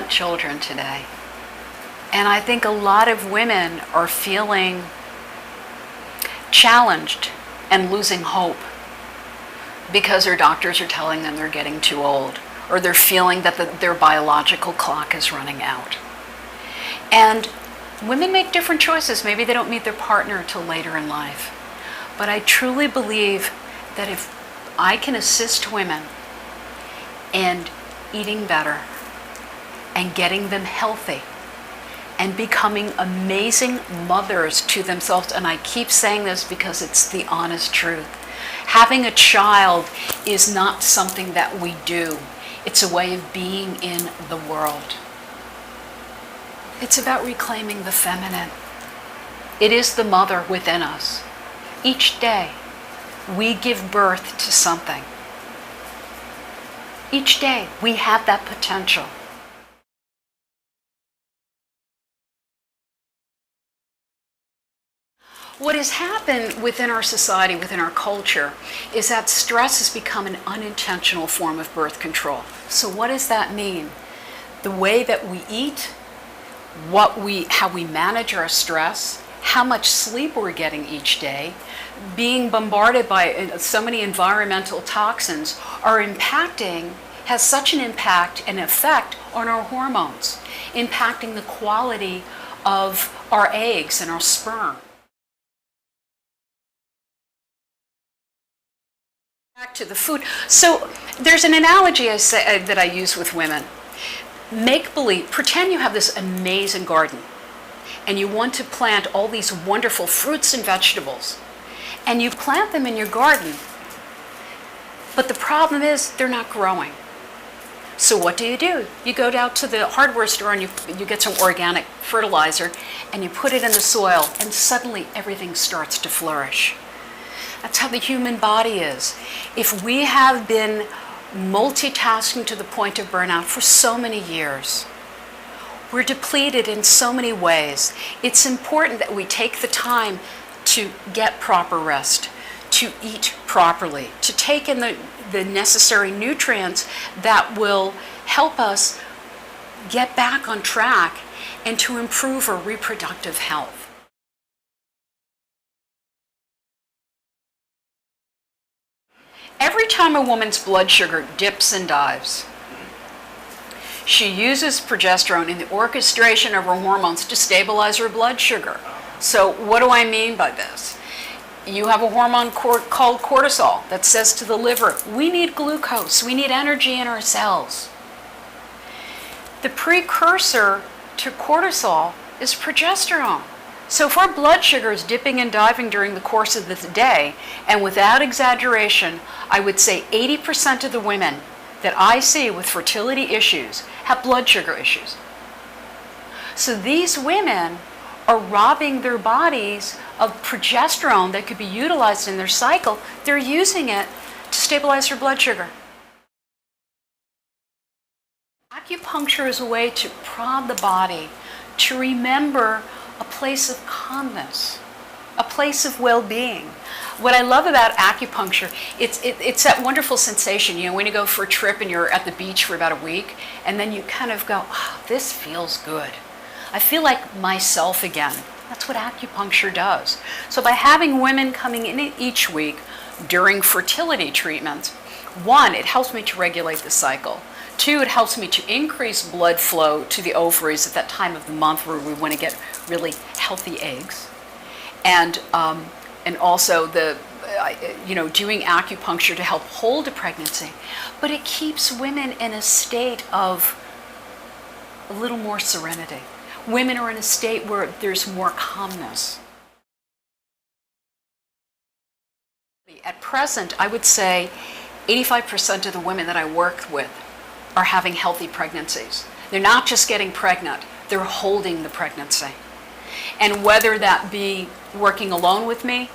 want children today. And I think a lot of women are feeling challenged and losing hope because their doctors are telling them they're getting too old, or they're feeling that their biological clock is running out. And women make different choices. Maybe they don't meet their partner until later in life. But I truly believe that if I can assist women in eating better and getting them healthy and becoming amazing mothers to themselves, and I keep saying this because it's the honest truth. Having a child is not something that we do. It's a way of being in the world. It's about reclaiming the feminine. It is the mother within us. Each day, we give birth to something. Each day, we have that potential. What has happened within our society, within our culture, is that stress has become an unintentional form of birth control. So what does that mean? The way that we eat, how we manage our stress, how much sleep we're getting each day, being bombarded by so many environmental toxins has such an impact and effect on our hormones, impacting the quality of our eggs and our sperm. Back to the food. So there's an analogy that I use with women. Make believe, pretend you have this amazing garden and you want to plant all these wonderful fruits and vegetables, and you plant them in your garden, but the problem is they're not growing. So what do? You go down to the hardware store and you get some organic fertilizer and you put it in the soil, and suddenly everything starts to flourish. That's how the human body is. If we have been multitasking to the point of burnout for so many years, we're depleted in so many ways. It's important that we take the time to get proper rest, to eat properly, to take in the necessary nutrients that will help us get back on track and to improve our reproductive health. Every time a woman's blood sugar dips and dives, she uses progesterone in the orchestration of her hormones to stabilize her blood sugar. So what do I mean by this? You have a hormone called cortisol that says to the liver, we need glucose, we need energy in our cells. The precursor to cortisol is progesterone. So if our blood sugar is dipping and diving during the course of the day, and without exaggeration, I would say 80% of the women that I see with fertility issues have blood sugar issues. So these women are robbing their bodies of progesterone that could be utilized in their cycle. They're using it to stabilize their blood sugar. Acupuncture is a way to prod the body to remember a place of calmness, a place of well-being. What I love about acupuncture, it's that wonderful sensation, when you go for a trip and you're at the beach for about a week, and then you kind of go, this feels good. I feel like myself again. That's what acupuncture does. So by having women coming in each week during fertility treatments, one, it helps me to regulate the cycle. Two, it helps me to increase blood flow to the ovaries at that time of the month where we want to get really healthy eggs. And also doing acupuncture to help hold a pregnancy. But it keeps women in a state of a little more serenity. Women are in a state where there's more calmness. At present, I would say 85% of the women that I work with are having healthy pregnancies. They're not just getting pregnant, they're holding the pregnancy. And whether that be working alone with me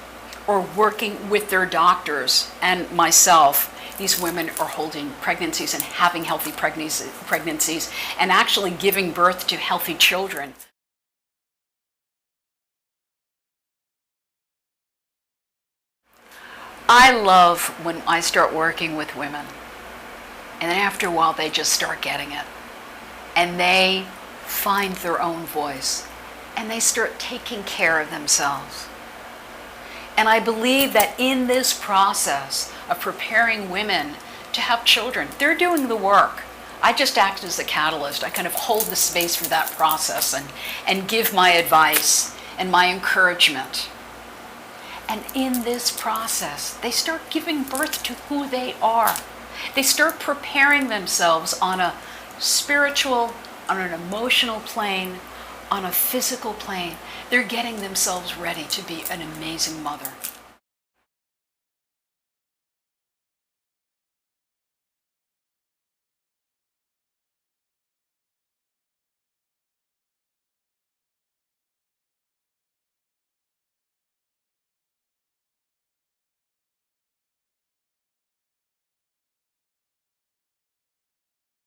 or working with their doctors and myself, these women are holding pregnancies and having healthy pregnancies and actually giving birth to healthy children. I love when I start working with women, and then after a while they just start getting it. and they find their own voice, and they start taking care of themselves. And I believe that in this process of preparing women to have children, they're doing the work. I just act as the catalyst. I kind of hold the space for that process and give my advice and my encouragement. And in this process, they start giving birth to who they are. They start preparing themselves on a spiritual, on an emotional plane, on a physical plane. They're getting themselves ready to be an amazing mother.